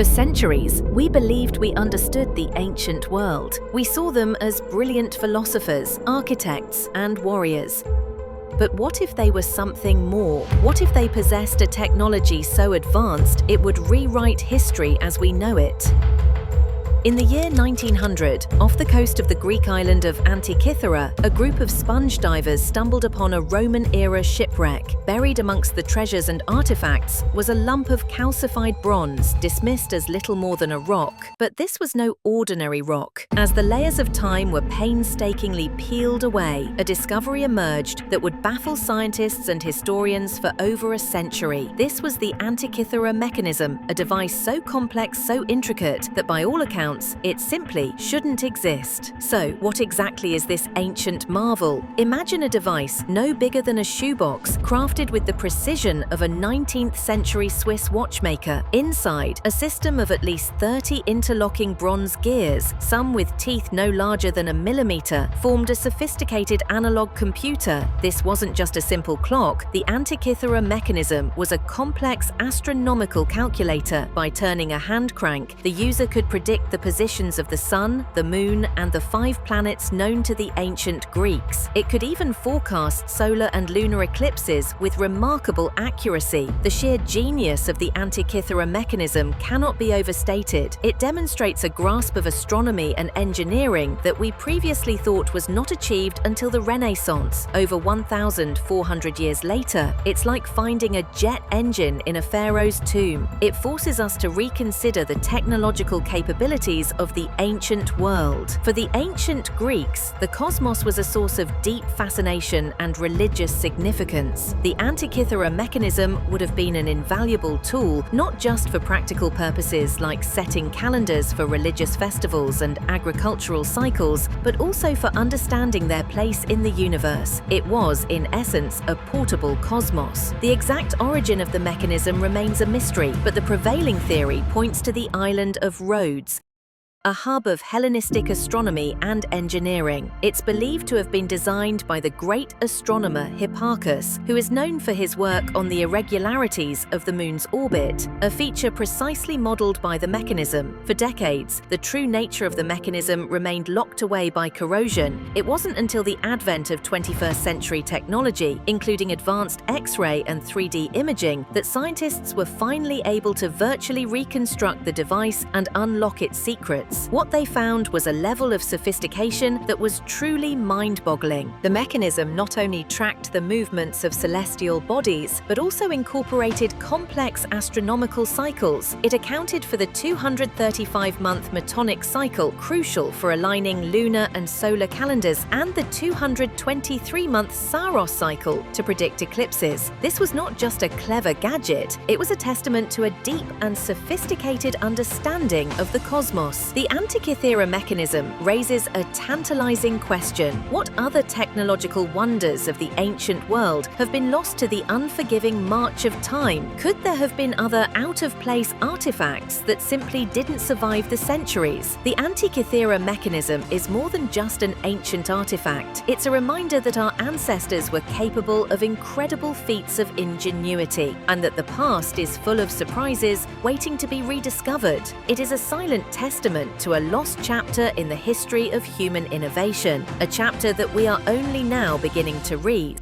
For centuries, we believed we understood the ancient world. We saw them as brilliant philosophers, architects, and warriors. But what if they were something more? What if they possessed a technology so advanced it would rewrite history as we know it? In the year 1900, off the coast of the Greek island of Antikythera, a group of sponge divers stumbled upon a Roman-era shipwreck. Buried amongst the treasures and artifacts was a lump of calcified bronze, dismissed as little more than a rock. But this was no ordinary rock. As the layers of time were painstakingly peeled away, a discovery emerged that would baffle scientists and historians for over a century. This was the Antikythera Mechanism, a device so complex, so intricate, that by all accounts, it simply shouldn't exist. So, what exactly is this ancient marvel? Imagine a device no bigger than a shoebox, crafted with the precision of a 19th century Swiss watchmaker. Inside, a system of at least 30 interlocking bronze gears, some with teeth no larger than a millimeter, formed a sophisticated analog computer. This wasn't just a simple clock. The Antikythera Mechanism was a complex astronomical calculator. By turning a hand crank, the user could predict the positions of the sun, the moon, and the 5 planets known to the ancient Greeks. It could even forecast solar and lunar eclipses with remarkable accuracy. The sheer genius of the Antikythera Mechanism cannot be overstated. It demonstrates a grasp of astronomy and engineering that we previously thought was not achieved until the Renaissance. Over 1,400 years later, it's like finding a jet engine in a pharaoh's tomb. It forces us to reconsider the technological capabilities of the ancient world. For the ancient Greeks, the cosmos was a source of deep fascination and religious significance. The Antikythera Mechanism would have been an invaluable tool, not just for practical purposes like setting calendars for religious festivals and agricultural cycles, but also for understanding their place in the universe. It was, in essence, a portable cosmos. The exact origin of the mechanism remains a mystery, but the prevailing theory points to the island of Rhodes, a hub of Hellenistic astronomy and engineering. It's believed to have been designed by the great astronomer Hipparchus, who is known for his work on the irregularities of the moon's orbit, a feature precisely modeled by the mechanism. For decades, the true nature of the mechanism remained locked away by corrosion. It wasn't until the advent of 21st century technology, including advanced X-ray and 3D imaging, that scientists were finally able to virtually reconstruct the device and unlock its secrets. What they found was a level of sophistication that was truly mind-boggling. The mechanism not only tracked the movements of celestial bodies, but also incorporated complex astronomical cycles. It accounted for the 235-month Metonic cycle, crucial for aligning lunar and solar calendars, and the 223-month Saros cycle to predict eclipses. This was not just a clever gadget, it was a testament to a deep and sophisticated understanding of the cosmos. The Antikythera Mechanism raises a tantalizing question. What other technological wonders of the ancient world have been lost to the unforgiving march of time? Could there have been other out-of-place artifacts that simply didn't survive the centuries? The Antikythera Mechanism is more than just an ancient artifact. It's a reminder that our ancestors were capable of incredible feats of ingenuity, and that the past is full of surprises waiting to be rediscovered. It is a silent testament to a lost chapter in the history of human innovation, a chapter that we are only now beginning to read.